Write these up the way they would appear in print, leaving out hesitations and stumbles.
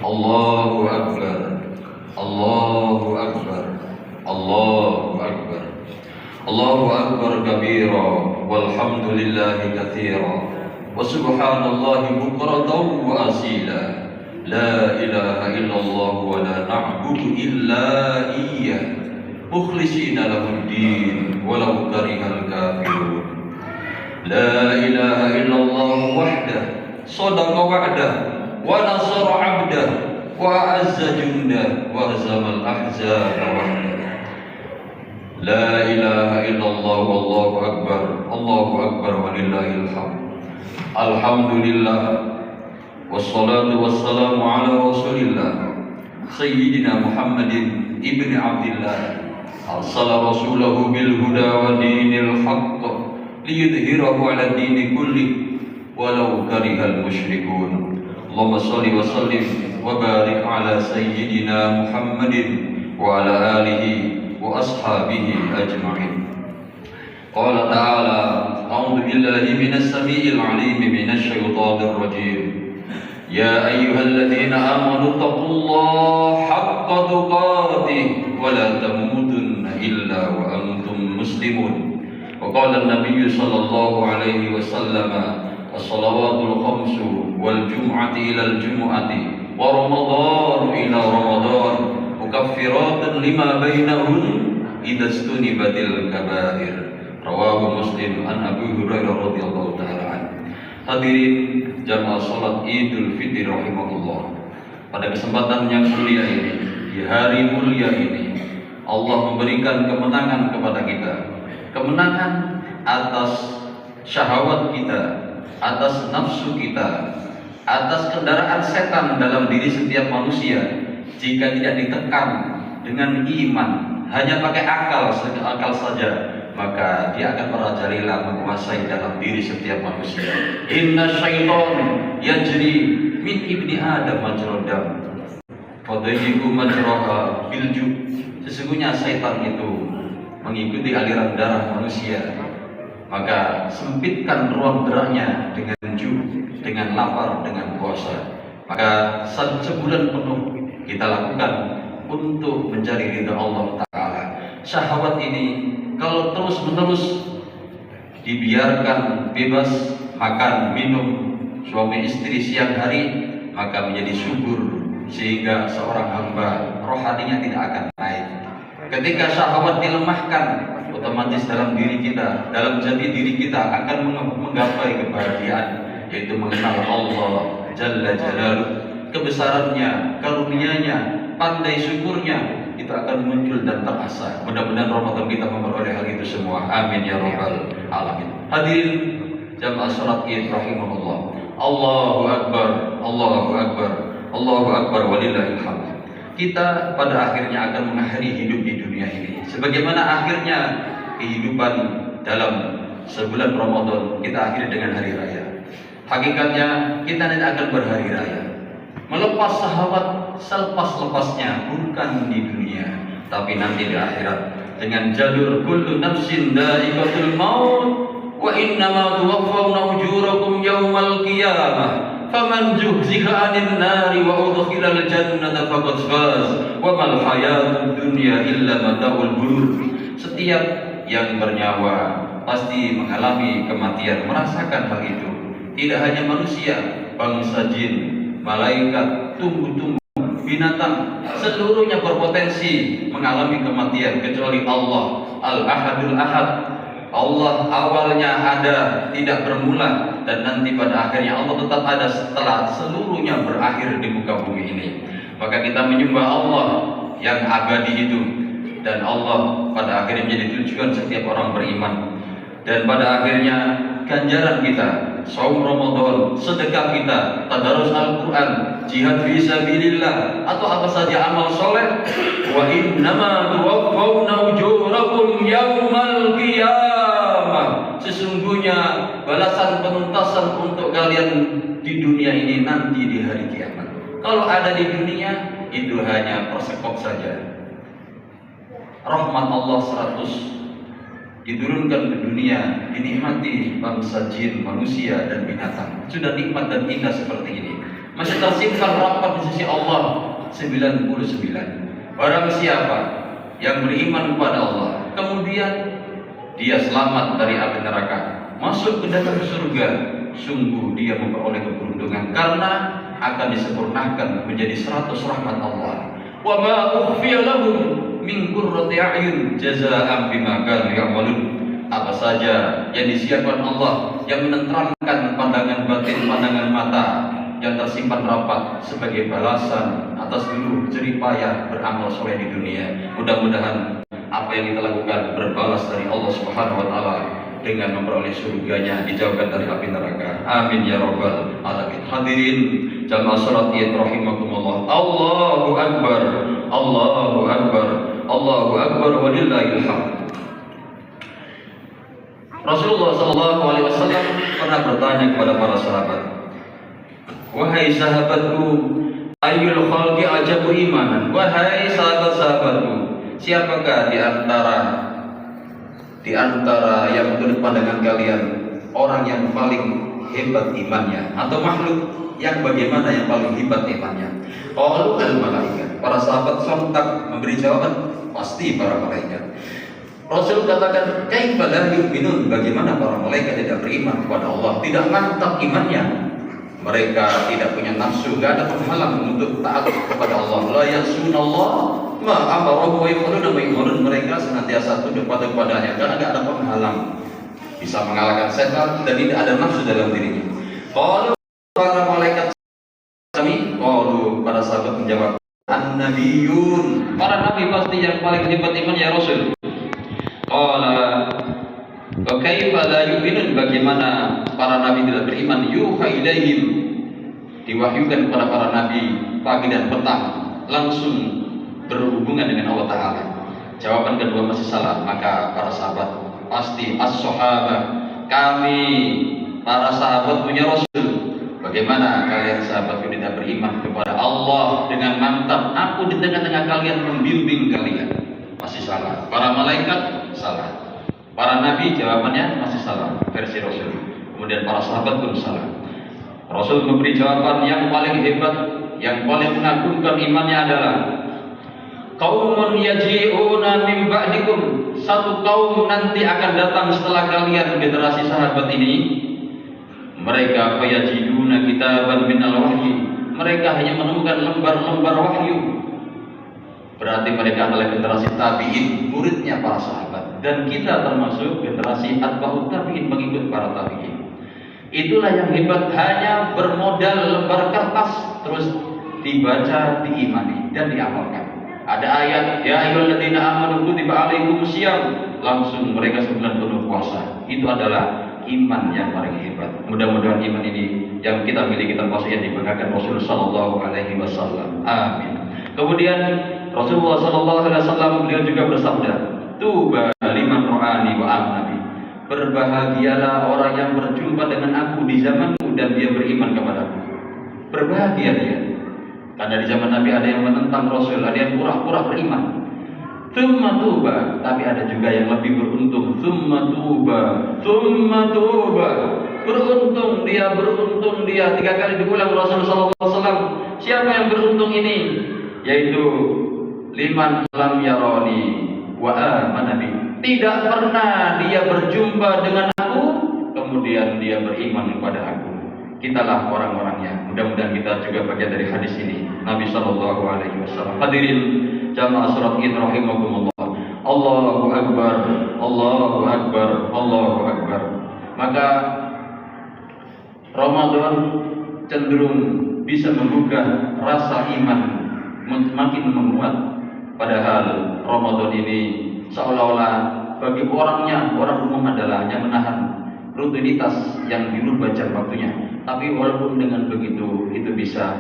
Allahu Akbar, Allahu Akbar, Allahu Akbar, Allahu Akbar kabira, walhamdulillahi katsira, wa subhanallahi bukratan wa asila. La ilaha illallah wa la na'budu illa iyyah, mukhlishina lahud-din walau karihal kafirun. La ilaha illallah wahdah, sadaqa wa'dah, wa nasara 'abdah, wa azza jundah, wa hazamal ahzaba wahdah. La ilaha illallah wallahu akbar, Allahu akbar walillahil hamd. Alhamdulillah, wassalatu wassalamu ala rasulillah sayyidina Muhammadin ibni Abdillah, arsala rasulahu bil huda wa dinil haqq liyudhhirahu ala dini kulli walau karihal musyrikun. Allahumma shalli wa sallim wa barik ala sayyidina Muhammadin wa ala alihi wa ashabihi ajma'in. Qala ta'ala, a'udzu billahi minas samii'il 'aliim minasy syaithaanir rajiim. Ya ayyuhalladzina amanu taqullaha haqqa tuqatih wa la tamutunna illa wa antum muslimun. Wa qala an-nabiy sallallahu alaihi wasallam, as-salawatul khamsu wal jum'ati ila al-jum'ati wa ramadhanu ila ramadhan mukaffiratun lima bainahun idza istunibatil kaba'ir. Rawahu Muslim an Abi Hurairah radhiyallahu taala anhu. Hadirin jamaah salat Idul Fitri rahimahullah. Pada kesempatan yang mulia ini, di hari mulia ini, Allah memberikan kemenangan kepada kita. Kemenangan atas syahwat kita, atas nafsu kita, atas kendaraan setan dalam diri setiap manusia. Jika tidak ditekan dengan iman, hanya pakai akal saja, maka dia akan merajalela menguasai dalam diri setiap manusia. Inna syaitan yajri min ibni Adam majrad dam, fadayyiku majraha bilju. Sesungguhnya syaitan itu mengikuti aliran darah manusia, maka sempitkan ruang geraknya dengan dengan lapar, dengan puasa. Maka sebulan penuh kita lakukan untuk mencari ridha Allah Ta'ala. Syahwat ini kalau terus-menerus dibiarkan bebas makan, minum, suami istri siang hari, maka menjadi subur, sehingga seorang hamba rohaninya tidak akan naik. Ketika syahwat dilemahkan, otomatis dalam diri kita, dalam jati diri kita akan menggapai kebahagiaan, yaitu mengenal Allah Jalla Jalaluh, kebesarannya, karunia-Nya, pandai syukurnya, itu akan muncul dan terasa. Mudah-mudahan Ramadan kita memperoleh hal itu semua. Amin ya rabbal alamin. Hadirin jamaah salat Id rahimahullah. Allahu akbar, Allahu akbar, Allahu akbar walillahil hamd. Kita pada akhirnya akan mengakhiri hidup di dunia ini. Sebagaimana akhirnya kehidupan dalam sebulan Ramadan kita akhiri dengan hari raya. Hakikatnya kita tidak akan berhari raya. Melepas syahwat selepas-lepasnya, bukan di dunia, tapi nanti di akhirat, dengan jalur kullu nafsin dha'iqatul maut wa innama tuwaffawna ujurakum yawmal qiyamah faman zuhziha 'anil nari wa udkhilal jannata faqad faz wa mal hayatud dunya illa mata'ul ghurur. Setiap yang bernyawa pasti mengalami kematian, merasakan hal itu. Tidak hanya manusia, bangsa jin, malaikat, tumbuh-tumbuh, binatang, seluruhnya berpotensi mengalami kematian kecuali Allah Al-Ahadul Ahad. Allah awalnya ada, tidak bermula, dan nanti pada akhirnya Allah tetap ada setelah seluruhnya berakhir di muka bumi ini. Maka kita menyembah Allah yang abadi itu, dan Allah pada akhirnya menjadi tujuan setiap orang beriman. Dan pada akhirnya ganjaran kita, saum Ramadan, sedekah kita, tadarus Al-Quran, jihad fisabilillah, atau apa saja amal soleh, wa innama tuwaffawna ujurakum yawmal qiyamah. Sesungguhnya balasan penuntasan untuk kalian di dunia ini nanti di hari kiamat. Kalau ada di dunia itu hanya persekop saja. Rahmat Allah 100 diturunkan ke dunia, dinikmati bangsa jin, manusia dan binatang. Sudah nikmat dan indah seperti ini. masih tersimpan rapat di sisi Allah 99. Barang siapa yang beriman kepada Allah, kemudian dia selamat dari api neraka, masuk ke dalam surga, sungguh dia memperoleh keberuntungan karena akan disempurnakan menjadi 100 rahmat Allah. Wa ma ukhfiya lahum min qurrati a'yun jazaa'an bima kanu ya'malun. Apa saja yang disiapkan Allah yang menenteramkan pandangan batin, pandangan mata, yang tersimpan rapat sebagai balasan atas dulu jerih payah beramal soleh di dunia. Mudah-mudahan apa yang kita lakukan berbalas dari Allah Subhanahu wa taala dengan memperoleh surganya, dijauhkan dari api neraka. Amin ya rabbal alamin. Hadirin jamaah salat Id rahimakumullah. Allahu akbar. Allahu akbar. Allahu akbar walillahil hamd. Rasulullah sallallahu alaihi wasallam pernah bertanya kepada para sahabat, "Wahai sahabatku, ayyul khalqi ajabu imanan?" Wahai sahabat-sahabatku, siapakah di antara yang menurut pandangan kalian orang yang paling hebat imannya, atau makhluk yang bagaimana yang paling hebat imannya? Qalu al-malaikat. Para sahabat sontak memberi jawaban, pasti para malaikat. Rasul katakan, kaifa la yu'minun? Bagaimana para malaikat tidak beriman kepada Allah, tidak mantap imannya? Mereka tidak punya nafsu, tidak ada penghalang untuk taat kepada Allah. La ya'sunallah ma amarahu wa yaquluna ma yu'minun. Mereka senantiasa tunduk kepadanya karena tidak ada penghalang, bisa mengalahkan setan dan tidak ada nafsu dalam dirinya. Qalu para malaikat kami, qalu para sahabat menjawab, an-nabiyyun. Para nabi pasti yang paling hebat iman ya Rasul. Qala wa kaifa la yu'minun? Bagaimana para nabi tidak beriman? Yuha ilaihim, diwahyukan kepada para nabi pagi dan petang, langsung berhubungan dengan Allah Ta'ala. Jawaban kedua masih salah. Maka para sahabat pasti as-sahabah, kami para sahabat punya Rasul. Bagaimana kalian sahabatku tidak beriman kepada Allah dengan mantap? Aku di tengah-tengah kalian membimbing kalian. Masih salah. Para malaikat salah. Para nabi jawabannya masih salah versi Rasul. Kemudian para sahabat pun salah. Rasul memberi jawaban yang paling hebat, yang paling mengagumkan imannya adalah qaumun yaji'una min ba'dikum. Satu kaum nanti akan datang setelah kalian, generasi sahabat ini. Mereka fayajiduna kitaban minal wahyi. Mereka hanya menemukan lembar-lembar wahyu. Berarti mereka adalah generasi tabi'in, muridnya para sahabat. Dan kita termasuk generasi atba'ut tabi'in, pengikut para tabi'in. Itulah yang hebat, hanya bermodal lembar kertas, terus dibaca, diimani, dan diamalkan. Ada ayat, ya ayyuhalladzina amanu kutiba alaikumusiyam, langsung mereka sebulan penuh puasa. Itu adalah iman yang paling hebat. Mudah-mudahan iman ini yang kita miliki termasuk yang dibanggakan Rasulullah sallallahu alaihi wasallam. Amin. Kemudian Rasulullah sallallahu alaihi wasallam beliau juga bersabda, "Tuba liman ra'ani wa amnabi." Berbahagialah orang yang berjumpa dengan aku di zamanku dan dia beriman kepadaku. Berbahagia dia. Karena di zaman Nabi ada yang menentang Rasul, ada yang pura-pura beriman. Tsumma tuba, tapi ada juga yang lebih beruntung. Tsumma tuba, tsumma tuba. Beruntung dia, beruntung dia. 3 kali diulang Rasulullah sallallahu alaihi wasallam. Siapa yang beruntung ini? Yaitu liman lam yarani wa amana bi. Tidak pernah dia berjumpa dengan aku, kemudian dia beriman kepada aku. Kitalah orang-orangnya. Mudah-mudahan kita juga bagian dari hadis ini. Nabi sallallahu alaihi wasallam. Hadirin jamaah salat Id rahimakumullah. Allahu akbar, Allahu akbar, Allahu akbar. Maka Ramadan cenderung bisa membuka rasa iman makin menguat. Padahal Ramadan ini seolah-olah bagi orangnya, orang umum adalah hanya menahan rutinitas yang dirubah jam waktunya. Tapi walaupun dengan begitu, itu bisa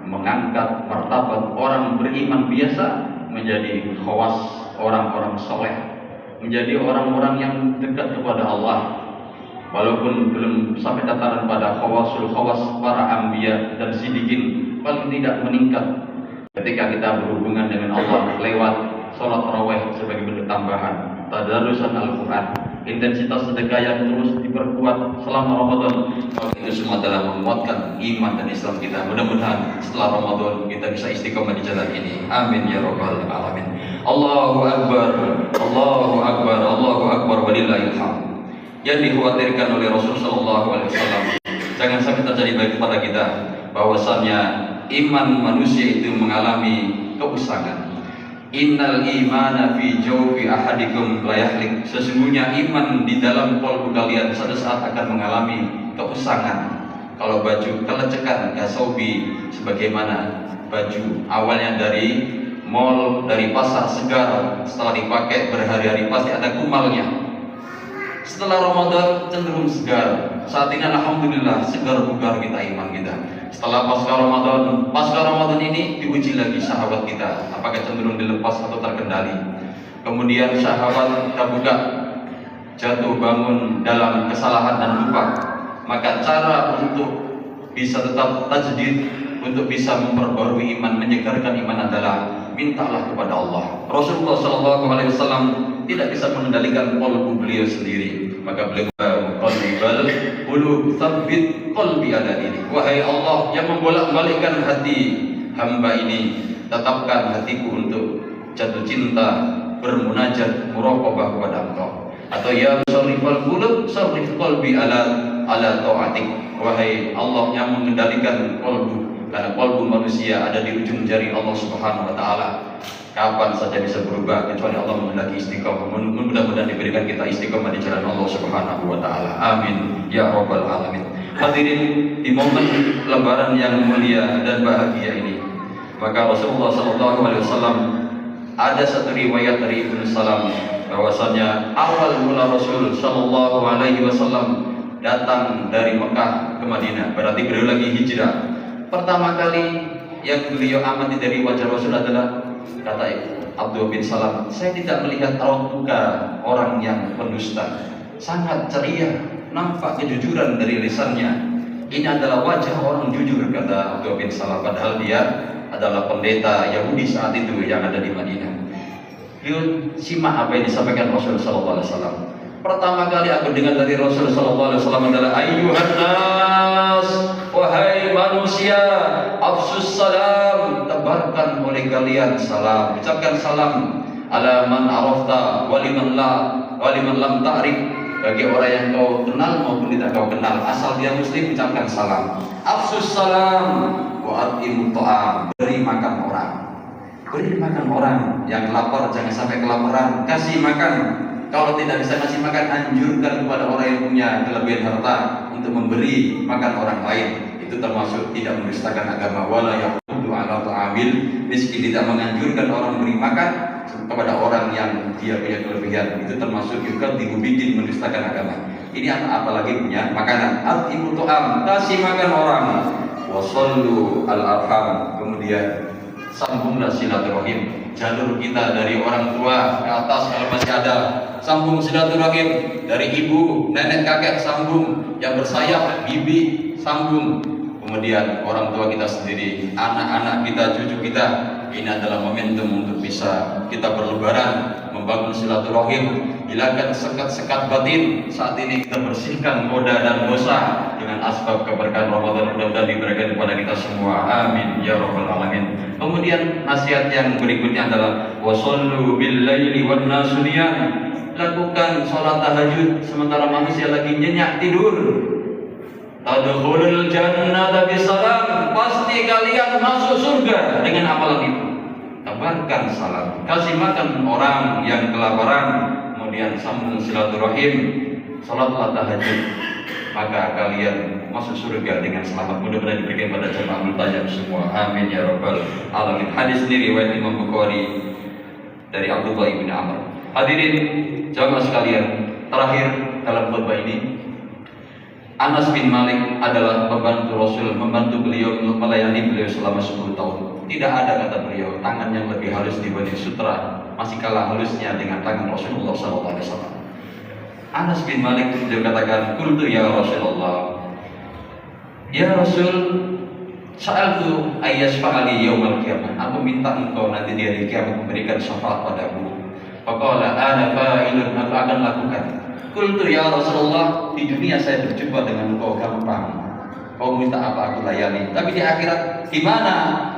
mengangkat martabat orang beriman biasa menjadi khawas, orang-orang soleh, menjadi orang-orang yang dekat kepada Allah. Walaupun belum sampai tataran pada khawasul khawas para anbiya dan sidikin, paling tidak meningkat ketika kita berhubungan dengan Allah lewat sholat tarawih sebagai bentuk tambahan, tadarusan Al-Quran, intensitas sedekah yang terus diperkuat selama Ramadan. Itu semua adalah menguatkan iman dan Islam kita. Mudah-mudahan setelah Ramadan kita bisa istiqomah di jalan ini. Amin ya rabbal alamin. Allahu akbar, Allahu akbar, Allahu akbar, walillahil hamd. Yang dikhawatirkan oleh Rasulullah sallallahu alaihi wasallam jangan sampai terjadi bagi kepada kita bahwasannya iman manusia itu mengalami keusangan. Innal imana fi jawfi ahadikum la yahlik. Sesungguhnya iman di dalam kalbu kalian suatu saat akan mengalami keusangan. Kalau baju kelecekan kasaubi, sebagaimana baju awalnya dari mall, dari pasar segar, setelah dipakai berhari-hari pasti ada kumalnya. Setelah Ramadan cenderung segar. Saat ini alhamdulillah segar bugar kita iman kita. Setelah pasca Ramadan ini diuji lagi syahwat kita, apakah cenderung dilepas atau terkendali. Kemudian syahwat kita buka, jatuh bangun dalam kesalahan dan lupa. Maka cara untuk bisa tetap tajdid, untuk bisa memperbarui iman, menyegarkan iman adalah mintalah kepada Allah. Rasulullah SAW tidak bisa mengendalikan qalbu beliau sendiri, maka beliau qalbal qulub tsabbit qalbi ala dini. Wahai Allah yang membolak-balikkan hati hamba ini, tetapkan hatiku untuk jatuh cinta, bermunajat, muraqabah kepada Engkau. Atau ya musarrifal qulub sarrif qalbi ala taatik. Wahai Allah yang mengendalikan qalbu, karena qalbu manusia ada di ujung jari Allah Subhanahu wa taala. Kapan saja bisa berubah kecuali Allah menghendaki istiqomah. Mudah-mudahan diberikan kita istiqomah di jalan Allah Subhanahu wa taala. Amin ya rabbal alamin. Hadirin, di momen lebaran yang mulia dan bahagia ini, maka Rasulullah SAW ada satu riwayat dari Ibnu Salam bahwasanya awal mula Rasul sallallahu alaihi wasallam datang dari Mekah ke Madinah, berarti beliau lagi hijrah. Pertama kali yang beliau amati dari wajah Rasul adalah, kata Abdullah bin Salam, saya tidak melihat raut muka orang yang pendusta, sangat ceria, nampak kejujuran dari lisannya. Ini adalah wajah orang jujur, kata Abdullah bin Salam, padahal dia adalah pendeta Yahudi saat itu yang ada di Madinah. Beliau simak apa yang disampaikan Rasul sallallahu alaihi wasallam. Pertama kali aku dengar dari Rasul sallallahu alaihi wasallam adalah ayyuhan nas, wahai manusia, afsus salam, tebarkan oleh kalian salam, ucapkan salam ala man arafta waliman lam ta'rif, bagi orang yang kau kenal maupun tidak kau kenal, asal dia muslim ucapkan salam. Afsus salam wa atimut ta'am, beri makan orang. Beri makan orang yang lapar, jangan sampai kelaparan, kasih makan. Kalau tidak bisa kasih makan, anjurkan kepada orang yang punya kelebihan harta untuk memberi makan orang lain. Itu termasuk tidak mendustakan agama. Wala yaqudu ala ta'amil miskin, tidak menganjurkan orang memberi makan kepada orang yang dia punya kelebihan. Itu termasuk juga dibidin mendustakan agama. Ini apalagi punya makanan. Atimu tu'am, kasih makan orang. Wasallu al-arham, kemudian sambunglah silaturahim. Jalur kita dari orang tua ke atas kalau masih ada, sambung silaturahim. Dari ibu, nenek, kakek sambung. Yang bersayap, bibi sambung. Kemudian orang tua kita sendiri, anak-anak kita, cucu kita. Ini adalah momentum untuk bisa kita berlebaran, membangun silaturahim, hilangkan sekat-sekat batin. Saat ini kita bersihkan noda dan dosa dengan asbab keberkahan Ramadan, mudah-mudahan diberikan kepada kita semua. Amin ya rabbal alamin. Kemudian nasihat yang berikutnya adalah wasallu bil laili wan nasu niyam. Lakukan sholat tahajud sementara manusia lagi nyenyak tidur. Tadkhulul jannata bisalam, pasti kalian masuk surga dengan amalan itu. Tebarkan salam, kasih makan orang yang kelaparan, kemudian sambung silaturahim, salatlah tahajud, maka kalian masuk surga dengan selamat. Mudah-mudahan diberikan pada jemaah multajam semua. Amin ya rabbal alamin. Hadis ini riwayat Imam Bukhari dari Abdullah bin Amr. Hadirin jemaah sekalian, terakhir dalam khutbah ini, Anas bin Malik adalah pembantu Rasul, membantu beliau, melayani beliau selama 10 tahun. Tidak ada, kata beliau, tangan yang lebih halus dibanding sutra, masih kalah halusnya dengan tangan Rasulullah SAW. Anas bin Malik beliau katakan, qultu ya Rasulullah, ya Rasul, sa'altu ayyashfa'ali yawmal qiyamah. Aku minta engkau nanti di hari kiamat memberikan syafaat padaku. Faqala ana fa'ilun, aku akan lakukan. Qultu ya Rasulullah, di dunia saya berjumpa dengan engkau gampang. Kau minta apa aku layani. Tapi di akhirat gimana?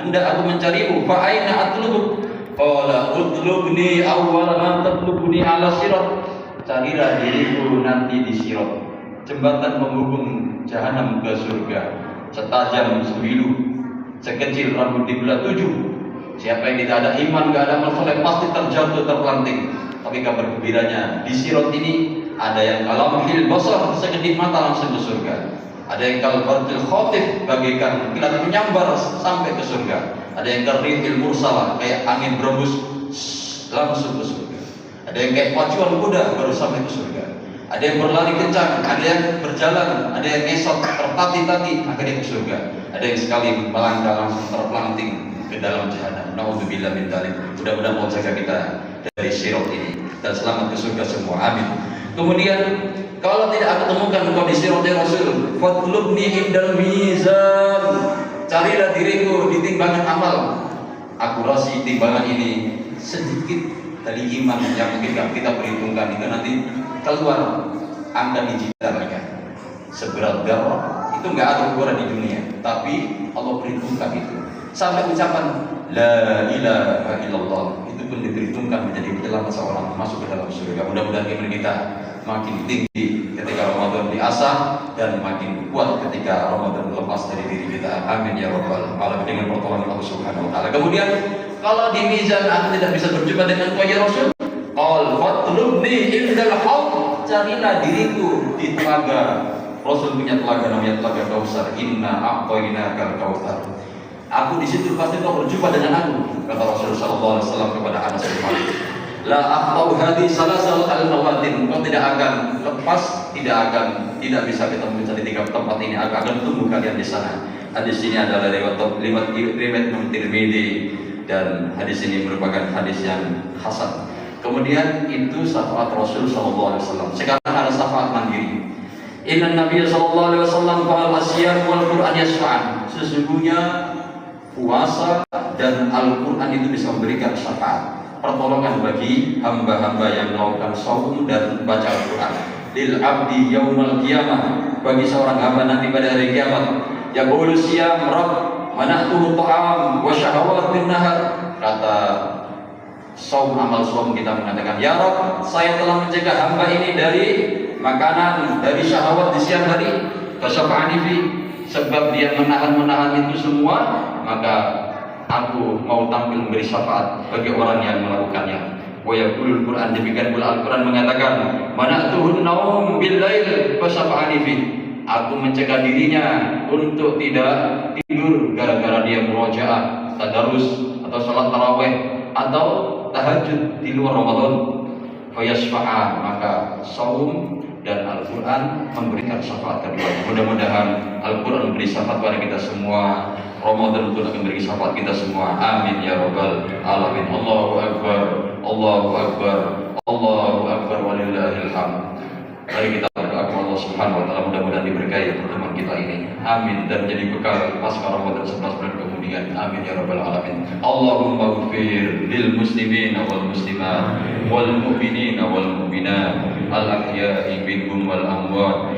Hendak aku mencarimu. Fa aina atlubuk? Qala utlubni awwal ma tatlubuni ala sirat. Carilah diriku nanti di sirat, jembatan penghubung jahanam ke surga, setajam sembilu, sekecil rambut di belah 7. Siapa yang tidak ada iman, tidak ada amal soleh, pasti terjatuh, terpelanting. Tapi kabar gembiranya, di sirat ini ada yang kalamhil basar, sekedip mata langsung ke surga. Ada yang kalbartil khotif, bagaikan kilat menyambar sampai ke surga. Ada yang karrihil mursalah, kayak angin berembus langsung ke surga. Ada yang kayak pacuan kuda baru sampai ke surga. Ada yang berlari kencang, ada yang berjalan, ada yang ngesot tertati-tati akhirnya ke surga. Ada yang sekali melangkah langsung terpelanting ke dalam jahanam. Nauzubillah min dzalik. Mudah-mudahan Allah jaga kita dari sirat ini dan selamat ke surga semua. Amin. Kemudian kalau tidak aku temukan engkau di sirat ya Rasul, fatlubni indal mizan. Carilah diriku di timbangan amal. Akurasi timbangan ini sedikit dari iman yang mungkin kita perhitungkan itu nanti keluar angka digital ya. Seberat darah itu nggak ada ukuran di dunia, tapi Allah perhitungkan itu. Sampai ucapan la ilaha illallah itu pun diperhitungkan menjadi penyelamat seorang masuk ke dalam surga. Mudah-mudahan iman kita makin tinggi ketika Ramadan diasah dan makin kuat ketika Ramadan lepas dari diri kita. Amin ya rabbal alamin dengan pertolongan Allah Subhanahu wa taala. Kemudian kalau di mizan aku tidak bisa berjumpa dengan engkau ya Rasul, qal fatlubni indal haud. Carilah diriku di telaga. Rasul punya telaga namanya telaga Kautsar. Inna a'tainakal kautsar. Aku di situ pasti kau berjumpa dengan aku, kata Rasulullah sallallahu alaihi wasallam kepada Anas bin Malik. La aqtau hadi salasal al-nawatin. Kau tidak akan lepas, tidak bisa ketemu di 3 tempat ini. Aku akan tunggu kalian di sana. Hadis ini adalah riwayat Imam Tirmidzi dan hadis ini merupakan hadis yang hasan. Kemudian itu syafaat Rasul sallallahu alaihi wasallam. Sekarang ada syafaat mandiri. Inna Nabiy sallallahu alaihi wasallam qala asyam wal Qur'an yasfa'an. Sesungguhnya puasa dan Al-Quran itu bisa memberikan syafaat, pertolongan bagi hamba-hamba yang melakukan saum dan baca Al-Quran. Lil abdi yaumal qiyamah, bagi seorang hamba nanti pada hari kiamat. Yaqulu siyam rabb mana'tuhu ta'am wa syahawat bin nahar. Kata saum, amal saum kita mengatakan, ya Rabb, saya telah mencegah hamba ini dari makanan, dari syahwat di siang hari. Fasyafa'ani fi, sebab dia menahan itu semua, maka aku mau tampil memberi syafaat bagi orang yang melakukannya. Wa yaqulul Qur'an, demikian pula Al-Qur'an mengatakan, mana'tuhun naum bil lail fasyafa'ani fi. Aku mencegah dirinya untuk tidak tidur gara-gara dia murojaah, tadarus atau salat tarawih atau tahajud di luar Ramadan. Fayasfa'a, maka saum dan Al-Quran memberikan syafaat keduanya. Mudah-mudahan Al-Quran memberi syafaat kepada kita semua. Ramadan pun akan memberi syafaat kita semua. Amin ya rabbal alamin. Allahu akbar, Allahu akbar, Allahu akbar, walillahil hamd. Mari kita berdoa kepada Allah Subhanahu wa taala, mudah-mudahan diberkahi pertemuan kita ini. Amin, dan jadi bekal pasca Ramadan 11 bulan kemudian. Amin ya rabbal alamin. Allahumma ighfir lil muslimin wal muslimat wal mu'minin wal mu'minat al ahya'i minhum wal amwat.